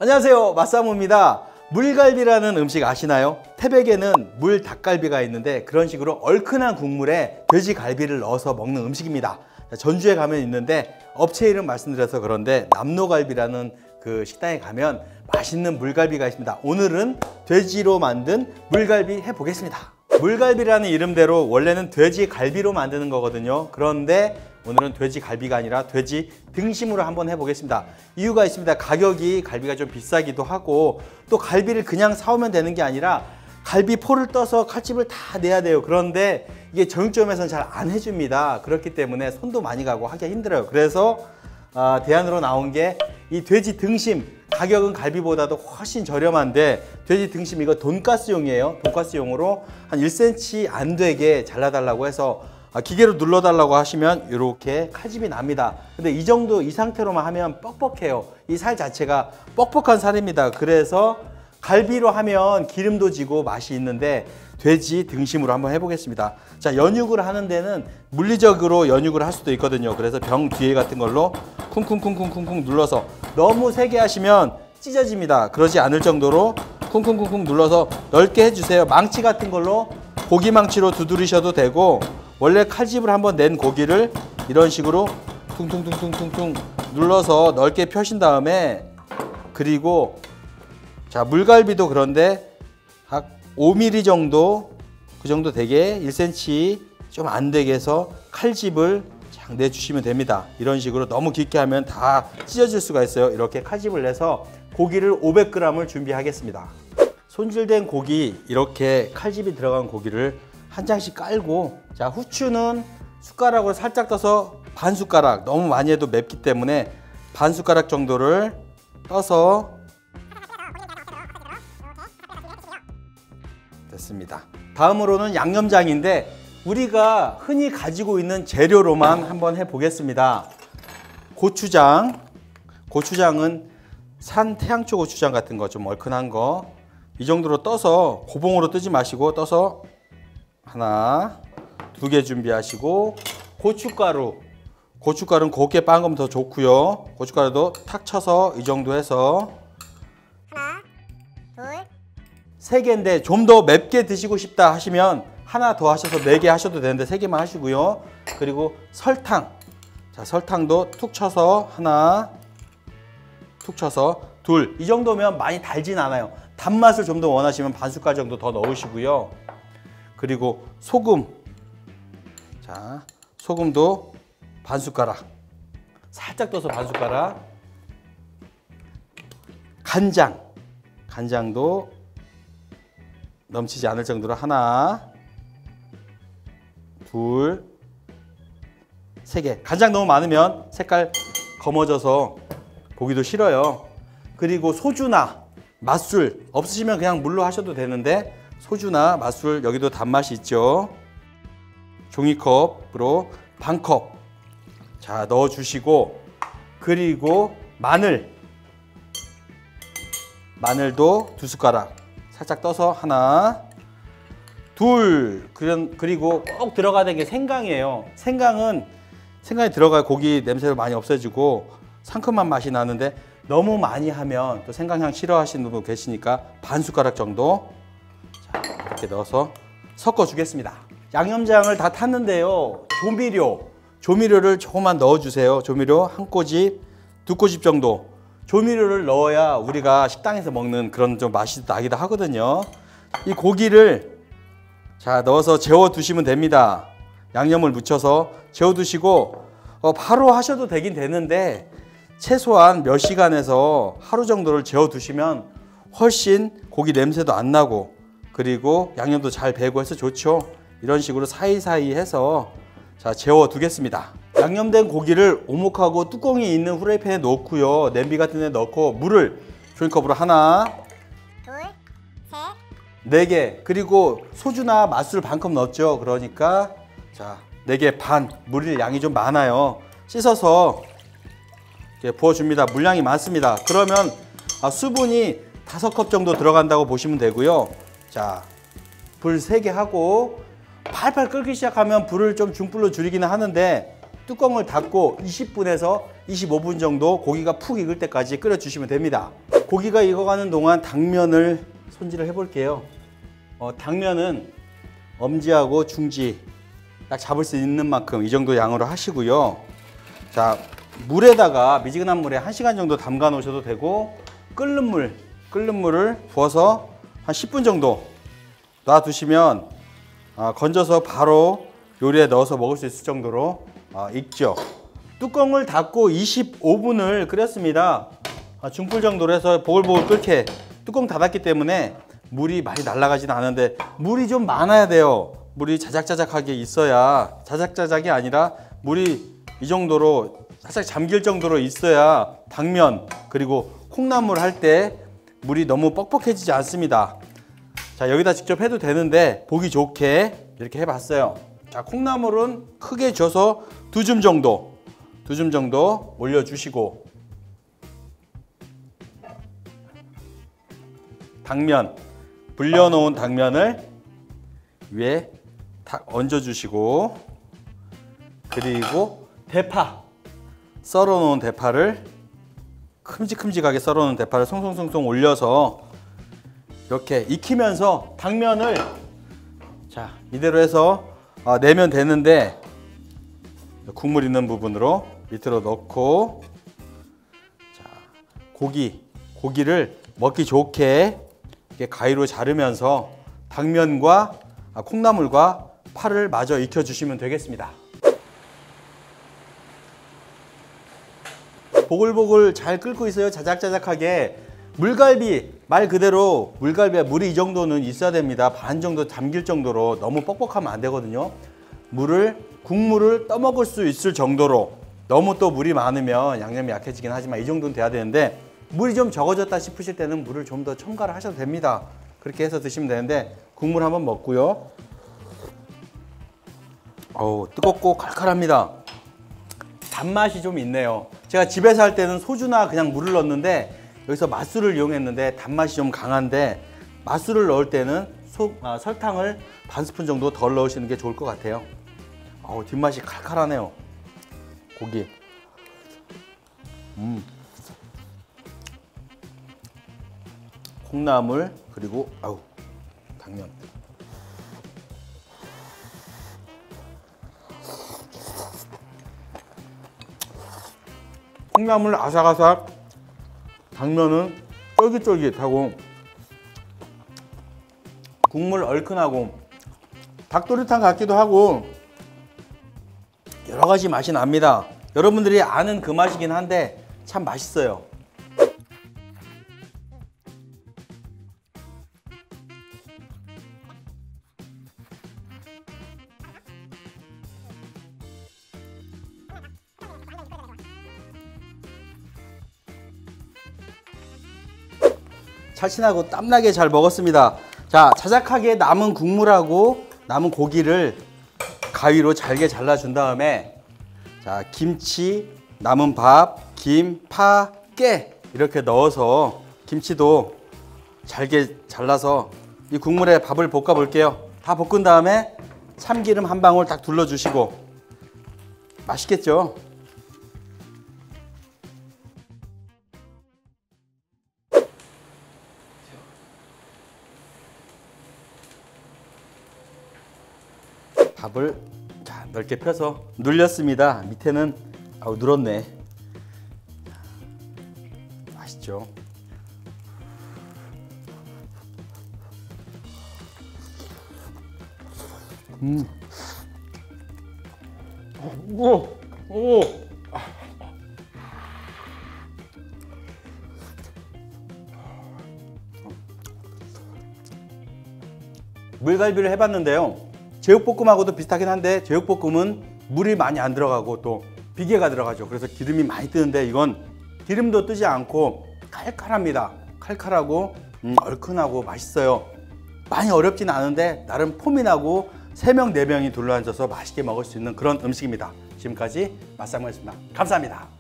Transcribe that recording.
안녕하세요, 맛사무입니다. 물갈비라는 음식 아시나요? 태백에는 물 닭갈비가 있는데 그런 식으로 얼큰한 국물에 돼지갈비를 넣어서 먹는 음식입니다. 전주에 가면 있는데 업체 이름 말씀드려서 그런데 남노갈비라는 그 식당에 가면 맛있는 물갈비가 있습니다. 오늘은 돼지로 만든 물갈비 해보겠습니다. 물갈비라는 이름대로 원래는 돼지갈비로 만드는 거거든요. 그런데 오늘은 돼지갈비가 아니라 돼지 등심으로 한번 해보겠습니다. 이유가 있습니다. 가격이 갈비가 좀 비싸기도 하고 또 갈비를 그냥 사오면 되는 게 아니라 갈비 포를 떠서 칼집을 다 내야 돼요. 그런데 이게 정육점에서는 잘 안 해줍니다. 그렇기 때문에 손도 많이 가고 하기가 힘들어요. 그래서 대안으로 나온 게 이 돼지 등심, 가격은 갈비보다도 훨씬 저렴한데 돼지 등심 이거 돈가스용이에요. 돈가스용으로 한 1cm 안 되게 잘라달라고 해서 기계로 눌러달라고 하시면 이렇게 칼집이 납니다. 근데 이 정도 이 상태로만 하면 뻑뻑해요. 이 살 자체가 뻑뻑한 살입니다. 그래서 갈비로 하면 기름도 지고 맛이 있는데 돼지 등심으로 한번 해보겠습니다. 자, 연육을 하는 데는 물리적으로 연육을 할 수도 있거든요. 그래서 병 뒤에 같은 걸로 쿵쿵쿵쿵쿵쿵 눌러서 너무 세게 하시면 찢어집니다. 그러지 않을 정도로 쿵쿵쿵쿵 눌러서 넓게 해주세요. 망치 같은 걸로 고기 망치로 두드리셔도 되고 원래 칼집을 한번 낸 고기를 이런 식으로 퉁퉁퉁퉁퉁퉁 눌러서 넓게 펴신 다음에 그리고 자, 물갈비도 그런데 한 5mm 정도 그 정도 되게 1cm 좀 안 되게 해서 칼집을 쫙 내주시면 됩니다. 이런 식으로 너무 깊게 하면 다 찢어질 수가 있어요. 이렇게 칼집을 내서 고기를 500g을 준비하겠습니다. 손질된 고기 이렇게 칼집이 들어간 고기를 한 장씩 깔고 자, 후추는 숟가락으로 살짝 떠서 반 숟가락, 너무 많이 해도 맵기 때문에 반 숟가락 정도를 떠서 됐습니다. 다음으로는 양념장인데 우리가 흔히 가지고 있는 재료로만 한번 해보겠습니다. 고추장, 고추장은 산 태양초 고추장 같은 거 좀 얼큰한 거 이 정도로 떠서 고봉으로 뜨지 마시고 떠서 하나, 두 개 준비하시고 고춧가루, 고춧가루는 곱게 빻은 거면 더 좋고요. 고춧가루도 탁 쳐서 이 정도 해서 하나, 둘, 세 개인데 좀 더 맵게 드시고 싶다 하시면 하나 더 하셔서 4개 하셔도 되는데 3개만 하시고요. 그리고 설탕, 자, 설탕도 툭 쳐서 하나, 툭 쳐서 둘. 이 정도면 많이 달진 않아요. 단맛을 좀 더 원하시면 반 숟갈 정도 더 넣으시고요. 그리고 소금, 자, 소금도 반 숟가락 살짝 떠서 반 숟가락. 간장, 간장도 넘치지 않을 정도로 하나, 둘, 세 개. 간장 너무 많으면 색깔 검어져서 보기도 싫어요. 그리고 소주나 맛술 없으시면 그냥 물로 하셔도 되는데 소주나 맛술 여기도 단맛이 있죠. 종이컵으로 반 컵. 자, 넣어주시고 그리고 마늘도 2숟가락 살짝 떠서 하나, 둘. 그리고 꼭 들어가는 게 생강이에요. 생강이 들어가야 고기 냄새가 많이 없어지고 상큼한 맛이 나는데 너무 많이 하면 또 생강향 싫어하시는 분 계시니까 반 숟가락 정도 자, 이렇게 넣어서 섞어 주겠습니다. 양념장을 다 탔는데요. 조미료를 조금만 넣어주세요. 조미료 한 꼬집, 2꼬집 정도. 조미료를 넣어야 우리가 식당에서 먹는 그런 좀 맛이 나기도 하거든요. 이 고기를 자, 넣어서 재워 두시면 됩니다. 양념을 묻혀서 재워 두시고 바로 하셔도 되긴 되는데 최소한 몇 시간에서 하루 정도를 재워 두시면 훨씬 고기 냄새도 안 나고 그리고 양념도 잘 배고 해서 좋죠. 이런 식으로 사이사이 해서 자, 재워 두겠습니다. 양념된 고기를 오목하고 뚜껑이 있는 후라이팬에 넣고요. 냄비 같은 데 넣고 물을 종이컵으로 하나, 둘, 셋, 4개. 그리고 소주나 맛술 반컵 넣었죠. 그러니까 자, 4개 반. 물 양이 좀 많아요. 씻어서 이렇게 부어줍니다. 물량이 많습니다. 그러면 수분이 5컵 정도 들어간다고 보시면 되고요. 자, 불 3개 하고 팔팔 끓기 시작하면 불을 좀 중불로 줄이기는 하는데 뚜껑을 닫고 20분에서 25분 정도 고기가 푹 익을 때까지 끓여주시면 됩니다. 고기가 익어가는 동안 당면을 손질을 해볼게요. 당면은 엄지하고 중지 딱 잡을 수 있는 만큼 이 정도 양으로 하시고요. 자, 물에다가 미지근한 물에 1시간 정도 담가 놓으셔도 되고, 끓는 물을 부어서 한 10분 정도 놔두시면 건져서 바로 요리에 넣어서 먹을 수 있을 정도로 익죠. 뚜껑을 닫고 25분을 끓였습니다. 중불 정도로 해서 보글보글 끓게 뚜껑 닫았기 때문에 물이 많이 날아가지는 않은데, 물이 좀 많아야 돼요. 물이 자작자작하게 있어야, 자작자작이 아니라 물이 이 정도로 살짝 잠길 정도로 있어야 당면 그리고 콩나물 할 때 물이 너무 뻑뻑해지지 않습니다. 자, 여기다 직접 해도 되는데 보기 좋게 이렇게 해봤어요. 자, 콩나물은 크게 져서 2줌 정도 올려주시고, 당면, 불려놓은 당면을 위에 탁 얹어주시고, 그리고 대파, 썰어놓은 대파를 큼직큼직하게 썰어놓은 대파를 송송송송 올려서 이렇게 익히면서 당면을 자 이대로 해서 내면 되는데, 국물 있는 부분으로 밑으로 넣고, 자 고기를 먹기 좋게 이렇게 가위로 자르면서 당면과 콩나물과 파를 마저 익혀주시면 되겠습니다. 보글보글 잘 끓고 있어요. 자작자작하게. 물갈비, 말 그대로 물갈비에 물이 이 정도는 있어야 됩니다. 반 정도 잠길 정도로. 너무 뻑뻑하면 안 되거든요. 국물을 떠먹을 수 있을 정도로. 너무 또 물이 많으면 양념이 약해지긴 하지만 이 정도는 돼야 되는데, 물이 좀 적어졌다 싶으실 때는 물을 좀 더 첨가를 하셔도 됩니다. 그렇게 해서 드시면 되는데, 국물 한번 먹고요. 어우, 뜨겁고 칼칼합니다. 단맛이 좀 있네요. 제가 집에서 할 때는 소주나 그냥 물을 넣었는데, 여기서 맛술을 이용했는데 단맛이 좀 강한데, 맛술을 넣을 때는 설탕을 반 스푼 정도 덜 넣으시는 게 좋을 것 같아요. 어우, 뒷맛이 칼칼하네요. 고기. 콩나물, 그리고 당면. 콩나물 아삭아삭, 당면은 쫄깃쫄깃하고, 국물 얼큰하고, 닭도리탕 같기도 하고, 여러 가지 맛이 납니다. 여러분들이 아는 그 맛이긴 한데 참 맛있어요. 살신하고 땀나게 잘 먹었습니다. 자, 자작하게 남은 국물하고 남은 고기를 가위로 잘게 잘라준 다음에, 자, 김치, 남은 밥, 김, 파, 깨 이렇게 넣어서 김치도 잘게 잘라서 이 국물에 밥을 볶아 볼게요. 다 볶은 다음에 참기름 한 방울 딱 둘러주시고. 맛있겠죠? 밥을 자, 넓게 펴서 눌렸습니다. 밑에는 눌었네. 맛있죠? 오. 물갈비를 해봤는데요. 제육볶음하고도 비슷하긴 한데, 제육볶음은 물이 많이 안 들어가고 또 비계가 들어가죠. 그래서 기름이 많이 뜨는데, 이건 기름도 뜨지 않고 칼칼합니다. 칼칼하고 얼큰하고 맛있어요. 많이 어렵지는 않은데 나름 폼이 나고 3명, 4명이 둘러앉아서 맛있게 먹을 수 있는 그런 음식입니다. 지금까지 맛상무였습니다. 감사합니다.